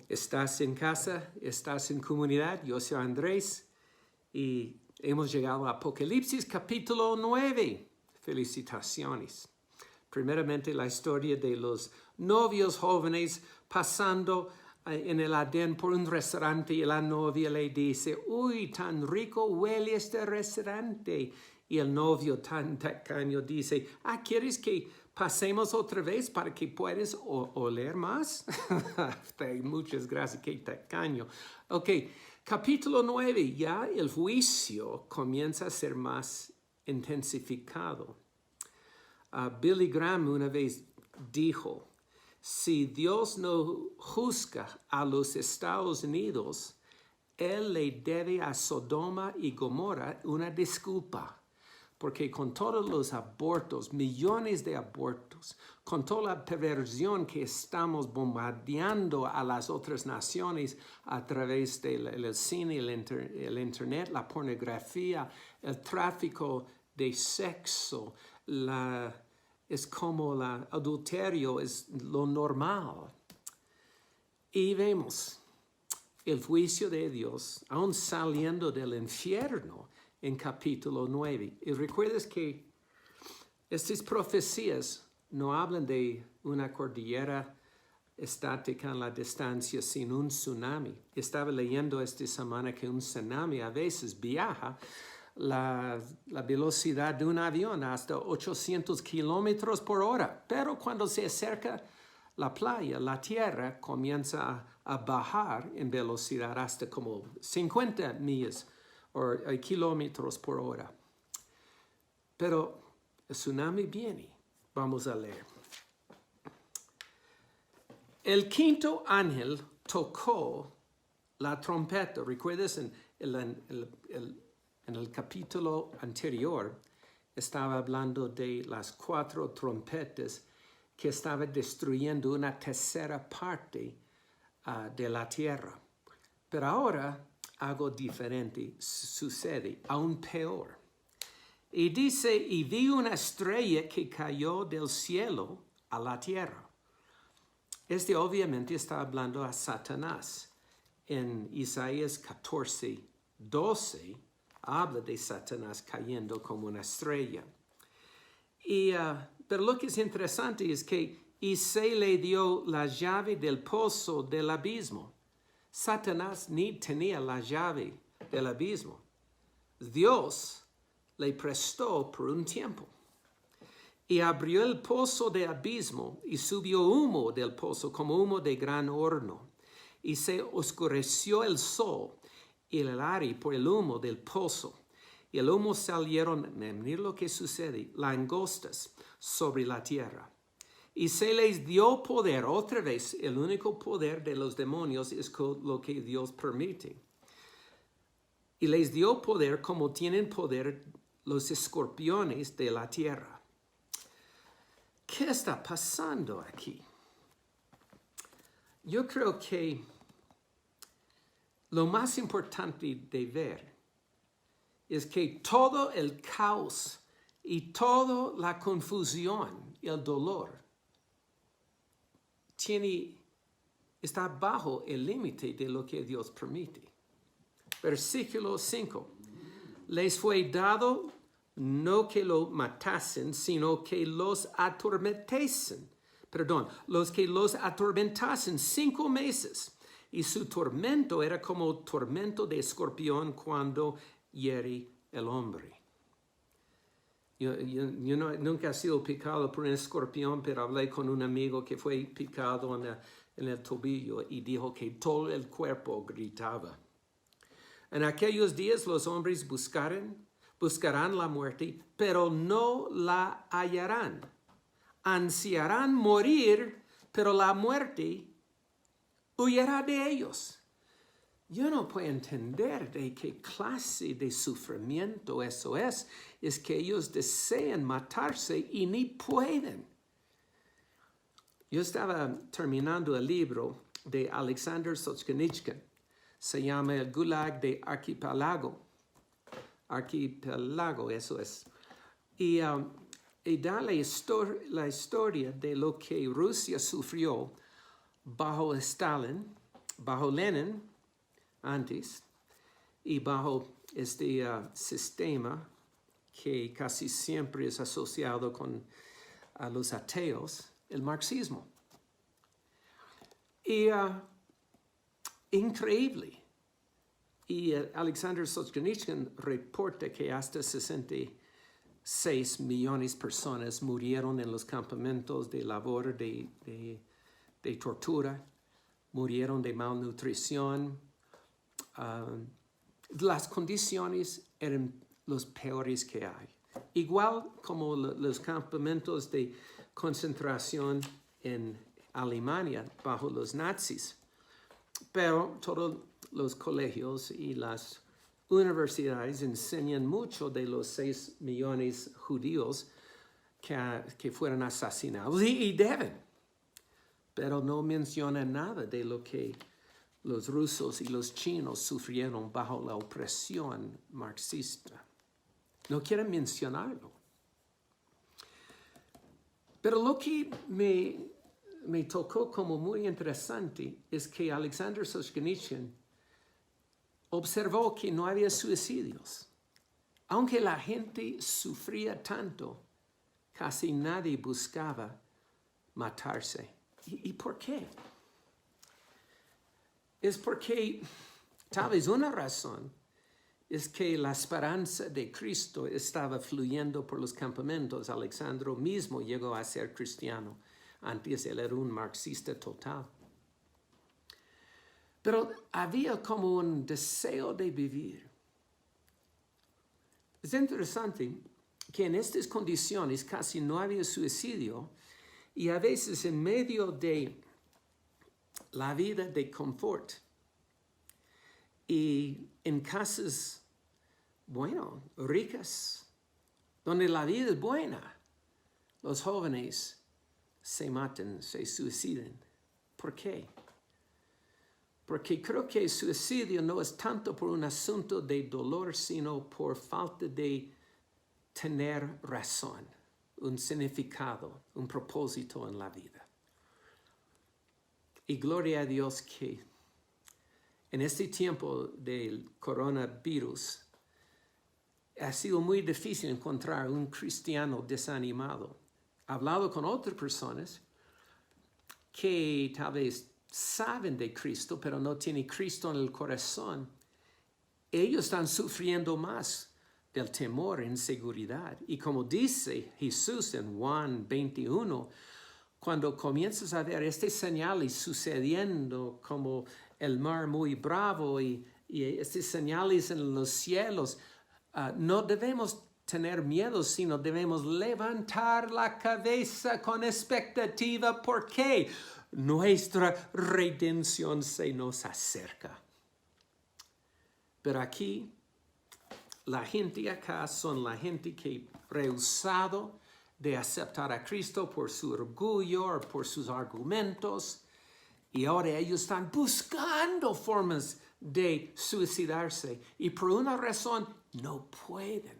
Estás en casa, estás en comunidad, yo soy Andrés y hemos llegado a Apocalipsis capítulo 9. Felicitaciones. Primeramente la historia de los novios jóvenes pasando en el Adén por un restaurante y la novia le dice, uy, tan rico huele este restaurante. Y el novio tan tacaño dice, ¿quieres que pasemos otra vez para que puedas oler más? Muchas gracias, qué tacaño. Ok, capítulo 9, ya el juicio comienza a ser más intensificado. Billy Graham una vez dijo, si Dios no juzga a los Estados Unidos, Él le debe a Sodoma y Gomorra una disculpa. Porque con todos los abortos, millones de abortos, con toda la perversión que estamos bombardeando a las otras naciones a través del cine, el internet, la pornografía, el tráfico de sexo, es como el adulterio es lo normal. Y vemos el juicio de Dios, aún saliendo del infierno, en capítulo 9. Y recuerdas que estas profecías no hablan de una cordillera estática en la distancia, sino un tsunami. Estaba leyendo esta semana que un tsunami a veces viaja la velocidad de un avión hasta 800 kilómetros por hora. Pero cuando se acerca la playa, la tierra comienza a bajar en velocidad hasta como 50 millas o kilómetros por hora. Pero el tsunami viene. Vamos a leer. El quinto ángel tocó la trompeta. ¿Recuerdas en el capítulo anterior? Estaba hablando de las 4 trompetas que estaban destruyendo una tercera parte de la tierra. Pero ahora algo diferente sucede, aún peor. Y dice, y vi una estrella que cayó del cielo a la tierra. Este obviamente está hablando a Satanás. En Isaías 14:12 habla de Satanás cayendo como una estrella. Pero lo que es interesante es que y se le dio la llave del pozo del abismo. Satanás ni tenía la llave del abismo. Dios le prestó por un tiempo. Y abrió el pozo del abismo y subió humo del pozo como humo de gran horno. Y se oscureció el sol y el aire por el humo del pozo. Y el humo salieron, miren lo que sucede, langostas sobre la tierra. Y se les dio poder, otra vez, el único poder de los demonios es lo que Dios permite. Y les dio poder como tienen poder los escorpiones de la tierra. ¿Qué está pasando aquí? Yo creo que lo más importante de ver es que todo el caos y toda la confusión y el dolor está bajo el límite de lo que Dios permite. Versículo 5. Les fue dado no que lo matasen, sino que los atormentasen. Los que los atormentasen 5 meses. Y su tormento era como tormento de escorpión cuando hiere el hombre. Yo nunca he sido picado por un escorpión, pero hablé con un amigo que fue picado en el tobillo y dijo que todo el cuerpo gritaba. En aquellos días los hombres buscarán la muerte, pero no la hallarán. Ansiarán morir, pero la muerte huirá de ellos. Yo no puedo entender de qué clase de sufrimiento eso es. Es que ellos desean matarse y ni pueden. Yo estaba terminando el libro de Alexander Solzhenitsyn. Se llama El Gulag de Arquipelago. Arquipelago, eso es. Y da la historia de lo que Rusia sufrió bajo Stalin bajo Lenin antes y bajo este sistema que casi siempre es asociado con los ateos, el marxismo. Y increíble. Y Alexander Solzhenitsyn reporta que hasta 66 millones de personas murieron en los campamentos de labor de tortura, murieron de malnutrición. Las condiciones eran los peores que hay. Igual como los campamentos de concentración en Alemania bajo los nazis. Pero todos los colegios y las universidades enseñan mucho de los 6 millones judíos que fueron asesinados y deben. Pero no mencionan nada de lo que los rusos y los chinos sufrieron bajo la opresión marxista. No quieren mencionarlo. Pero lo que me tocó como muy interesante es que Alexander Solzhenitsyn observó que no había suicidios. Aunque la gente sufría tanto, casi nadie buscaba matarse. ¿Y por qué? Es porque tal vez una razón es que la esperanza de Cristo estaba fluyendo por los campamentos. Alexandro mismo llegó a ser cristiano. Antes él era un marxista total. Pero había como un deseo de vivir. Es interesante que en estas condiciones casi no había suicidio y a veces en medio de la vida de confort y en casas, bueno, ricas, donde la vida es buena, los jóvenes se matan, se suicidan. ¿Por qué? Porque creo que el suicidio no es tanto por un asunto de dolor, sino por falta de tener razón, un significado, un propósito en la vida. Y gloria a Dios que en este tiempo del coronavirus ha sido muy difícil encontrar un cristiano desanimado. He hablado con otras personas que tal vez saben de Cristo, pero no tienen Cristo en el corazón. Ellos están sufriendo más del temor e inseguridad. Y como dice Jesús en Juan 21, cuando comienzas a ver estas señales sucediendo como el mar muy bravo y estas señales en los cielos, no debemos tener miedo, sino debemos levantar la cabeza con expectativa. ¿Por qué? Nuestra redención se nos acerca. Pero aquí, la gente acá son la gente que ha rehusado de aceptar a Cristo por su orgullo o por sus argumentos. Y ahora ellos están buscando formas de suicidarse. Y por una razón no pueden.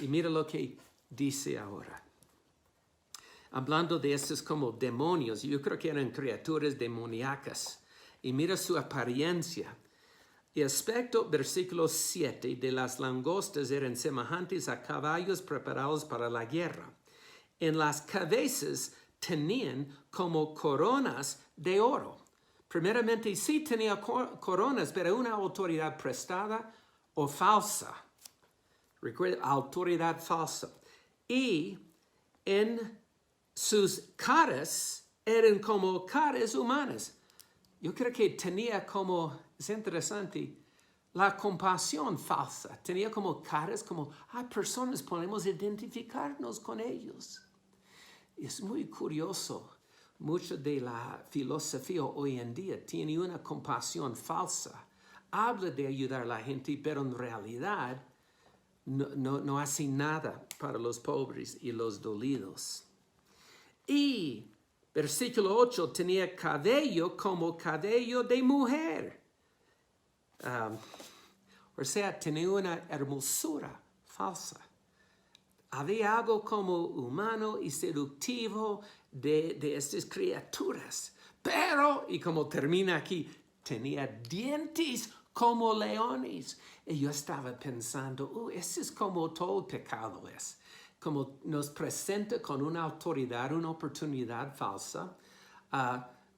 Y mira lo que dice ahora. Hablando de estos como demonios, yo creo que eran criaturas demoníacas. Y mira su apariencia. Y aspecto, versículo 7, de las langostas eran semejantes a caballos preparados para la guerra. En las cabezas tenían como coronas de oro. Primeramente, sí tenía coronas, pero una autoridad prestada o falsa. Recuerda, autoridad falsa. Y en sus caras eran como caras humanas. Yo creo que tenía como, es interesante, la compasión falsa. Tenía como caras como, personas, podemos identificarnos con ellos. Es muy curioso. Mucho de la filosofía hoy en día tiene una compasión falsa. Habla de ayudar a la gente, pero en realidad no hace nada para los pobres y los dolidos. Y versículo 8, tenía cabello como cabello de mujer. O sea, tenía una hermosura falsa. Había algo como humano y seductivo de estas criaturas. Pero, y como termina aquí, tenía dientes como leones. Y yo estaba pensando, ese es como todo el pecado es. Como nos presenta con una autoridad, una oportunidad falsa.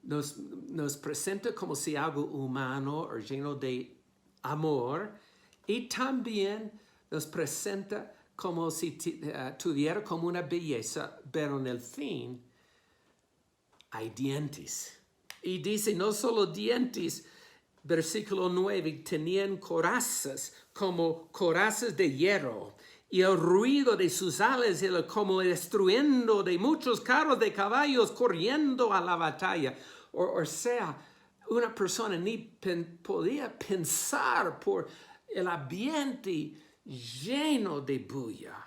Nos presenta como si algo humano o lleno de amor. Y también nos presenta como si tuviera como una belleza, pero en el fin hay dientes. Y dice, no solo dientes, versículo 9, tenían corazas como corazas de hierro, y el ruido de sus alas era como el estruendo de muchos carros de caballos corriendo a la batalla. O sea, una persona ni podía pensar por el ambiente lleno de bulla.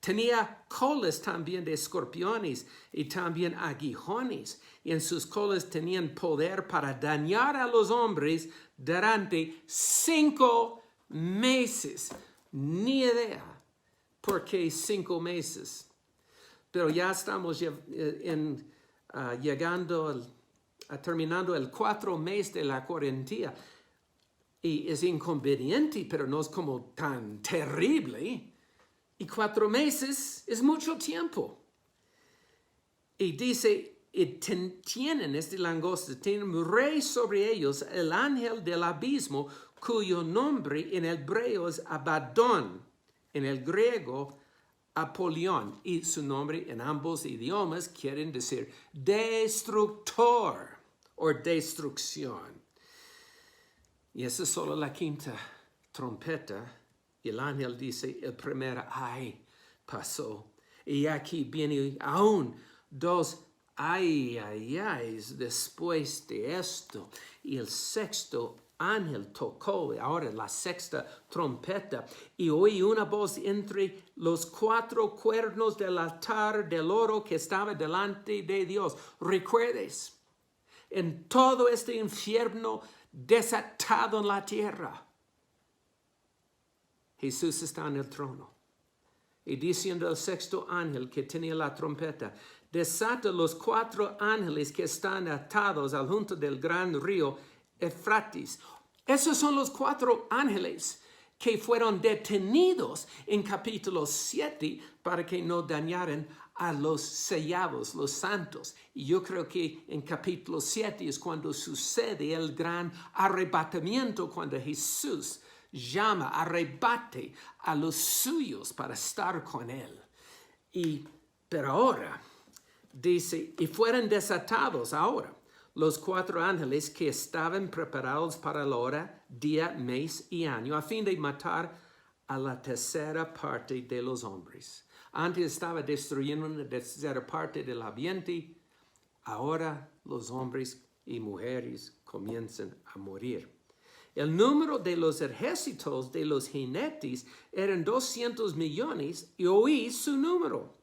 Tenía colas también de escorpiones y también aguijones, y en sus colas tenían poder para dañar a los hombres durante 5 meses. Ni idea por qué 5 meses. Pero ya estamos llegando, terminando el 4 mes de la cuarentena. Y es inconveniente, pero no es como tan terrible. Y 4 meses es mucho tiempo. Y dice, tienen langostas, tienen un rey sobre ellos, el ángel del abismo, cuyo nombre en hebreo es Abadón, en el griego Apolión, y su nombre en ambos idiomas quieren decir destructor o destrucción. Y esa es solo la 5ª trompeta. Y el ángel dice, el primer ay pasó. Y aquí viene aún 2 ayes después de esto. Y el 6º ángel tocó, ahora la 6ª trompeta. Y oí una voz entre los 4 cuernos del altar del oro que estaba delante de Dios. Recuerdes, en todo este infierno desatado en la tierra, Jesús está en el trono. Y diciendo al 6º ángel que tenía la trompeta, desata los 4 ángeles que están atados al junto del gran río Éufrates. Esos son los 4 ángeles que fueron detenidos en capítulo 7 para que no dañaran a los sellados, los santos. Y yo creo que en capítulo 7 es cuando sucede el gran arrebatamiento, cuando Jesús llama, arrebate a los suyos para estar con él. Pero ahora, dice, y fueron desatados ahora los 4 ángeles que estaban preparados para la hora, día, mes y año, a fin de matar a la 3ª parte de los hombres. Antes estaba destruyendo una 3ª parte del ambiente, ahora los hombres y mujeres comienzan a morir. El número de los ejércitos de los jinetes eran 200 millones y oí su número.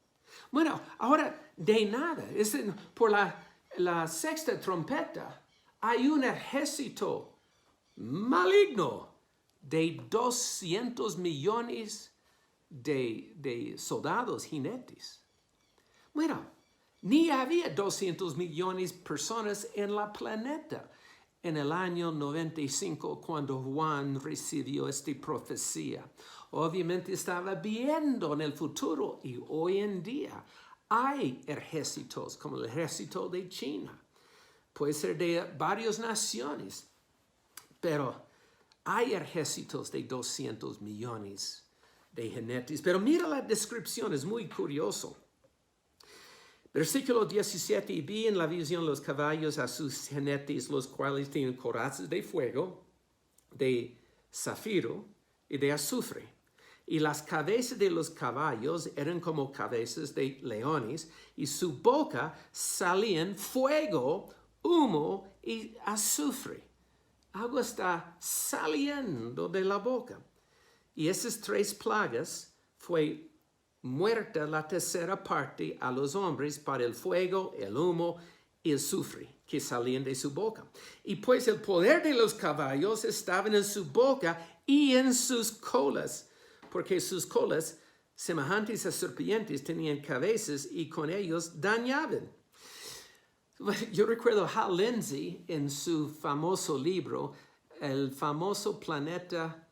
Bueno, ahora de nada, por la 6ª trompeta hay un ejército maligno de 200 millones de soldados jinetes. Bueno, ni había 200 millones de personas en la planeta en el año 95 cuando Juan recibió esta profecía. Obviamente estaba viendo en el futuro y hoy en día hay ejércitos como el ejército de China. Puede ser de varias naciones, pero hay ejércitos de 200 millones de jinetes. Pero mira la descripción, es muy curioso. Versículo 17, y vi en la visión los caballos a sus jinetes, los cuales tienen corazas de fuego, de zafiro y de azufre. Y las cabezas de los caballos eran como cabezas de leones, y su boca salían fuego, humo y azufre. Algo está saliendo de la boca. Y esas 3 plagas fue muerta la 3ª parte a los hombres para el fuego, el humo y el azufre que salían de su boca. Y pues el poder de los caballos estaba en su boca y en sus colas, porque sus colas, semejantes a serpientes, tenían cabezas y con ellos dañaban. Yo recuerdo Hal Lindsey en su famoso libro, el famoso planeta,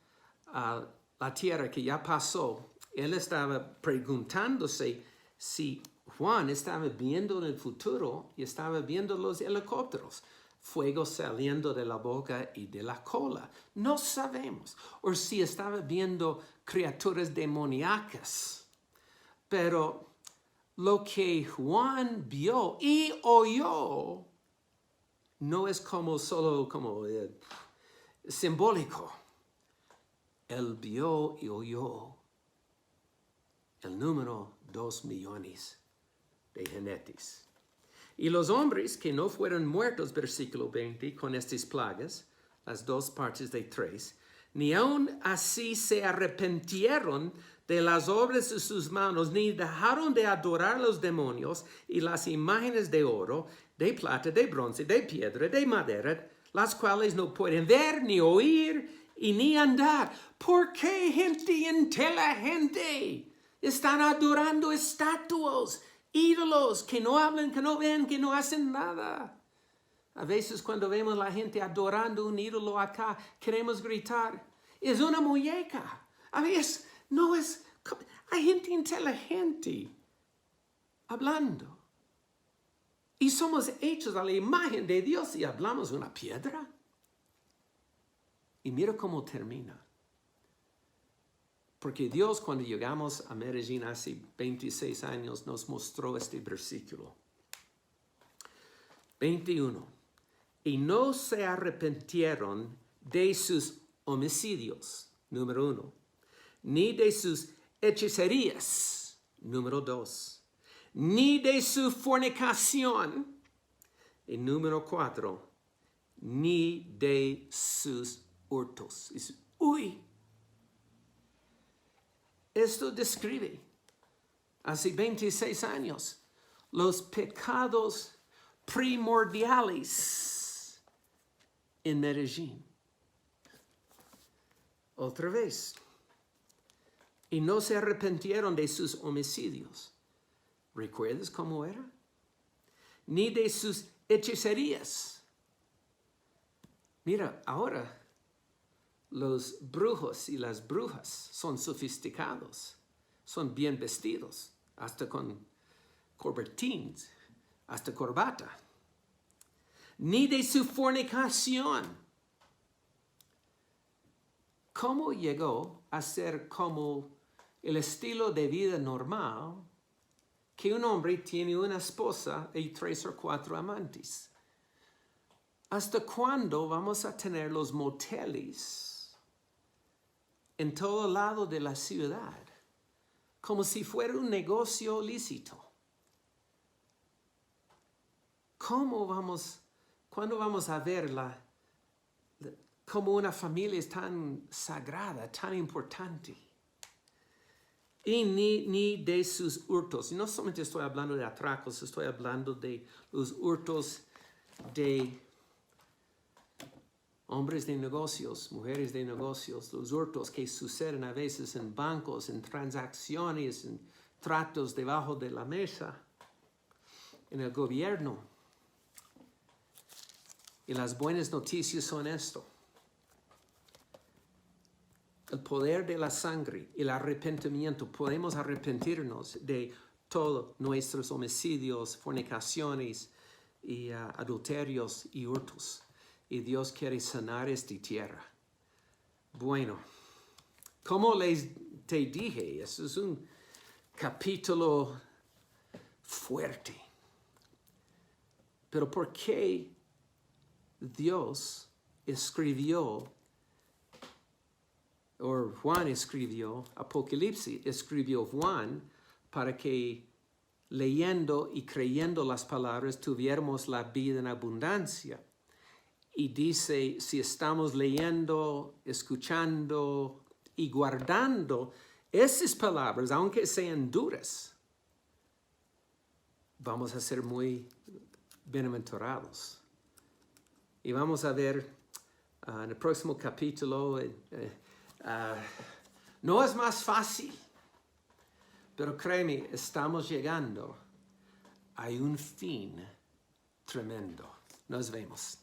la Tierra que ya pasó. Él estaba preguntándose si Juan estaba viendo en el futuro y estaba viendo los helicópteros, fuego saliendo de la boca y de la cola. No sabemos. O si estaba viendo criaturas demoníacas. Pero lo que Juan vio y oyó no es solo como simbólico. Él vio y oyó el número 2 millones de jinetes. Y los hombres que no fueron muertos, versículo 20, con estas plagas, las 2 partes de 3, ni aun así se arrepintieron de las obras de sus manos, ni dejaron de adorar los demonios y las imágenes de oro, de plata, de bronce, de piedra, de madera, las cuales no pueden ver, ni oír, y ni andar. ¿Por qué gente inteligente están adorando estatuas, ídolos que no hablan, que no ven, que no hacen nada? A veces cuando vemos a la gente adorando un ídolo acá, queremos gritar, es una muñeca. A veces no es, hay gente inteligente hablando. Y somos hechos a la imagen de Dios y hablamos una piedra. Y mira cómo termina. Porque Dios, cuando llegamos a Medellín hace 26 años, nos mostró este versículo. 21. Y no se arrepintieron de sus homicidios, número 1, ni de sus hechicerías, número 2, ni de su fornicación, y número 4, ni de sus hurtos. Uy, esto describe hace 26 años los pecados primordiales en Medellín. Otra vez. Y no se arrepintieron de sus homicidios. ¿Recuerdas cómo era? Ni de sus hechicerías. Mira, ahora los brujos y las brujas son sofisticados, son bien vestidos, hasta con corbetines, hasta corbata. Ni de su fornicación. ¿Cómo llegó a ser como el estilo de vida normal que un hombre tiene una esposa y 3 o 4 amantes? ¿Hasta cuándo vamos a tener los moteles en todo lado de la ciudad, como si fuera un negocio lícito? ¿Cuándo vamos a ver cómo una familia es tan sagrada, tan importante? Y ni de sus hurtos. Y no solamente estoy hablando de atracos, estoy hablando de los hurtos de hombres de negocios, mujeres de negocios, los hurtos que suceden a veces en bancos, en transacciones, en tratos debajo de la mesa, en el gobierno. Y las buenas noticias son esto. El poder de la sangre y el arrepentimiento. Podemos arrepentirnos de todos nuestros homicidios, fornicaciones y adulterios y hurtos. Y Dios quiere sanar esta tierra. Bueno, como te dije, eso es un capítulo fuerte. Pero ¿por qué Dios escribió, o Juan escribió, Apocalipsis escribió Juan, para que leyendo y creyendo las palabras tuviéramos la vida en abundancia? Y dice, si estamos leyendo, escuchando y guardando esas palabras, aunque sean duras, vamos a ser muy bienaventurados. Y vamos a ver en el próximo capítulo, no es más fácil, pero créeme, estamos llegando a un fin tremendo. Nos vemos.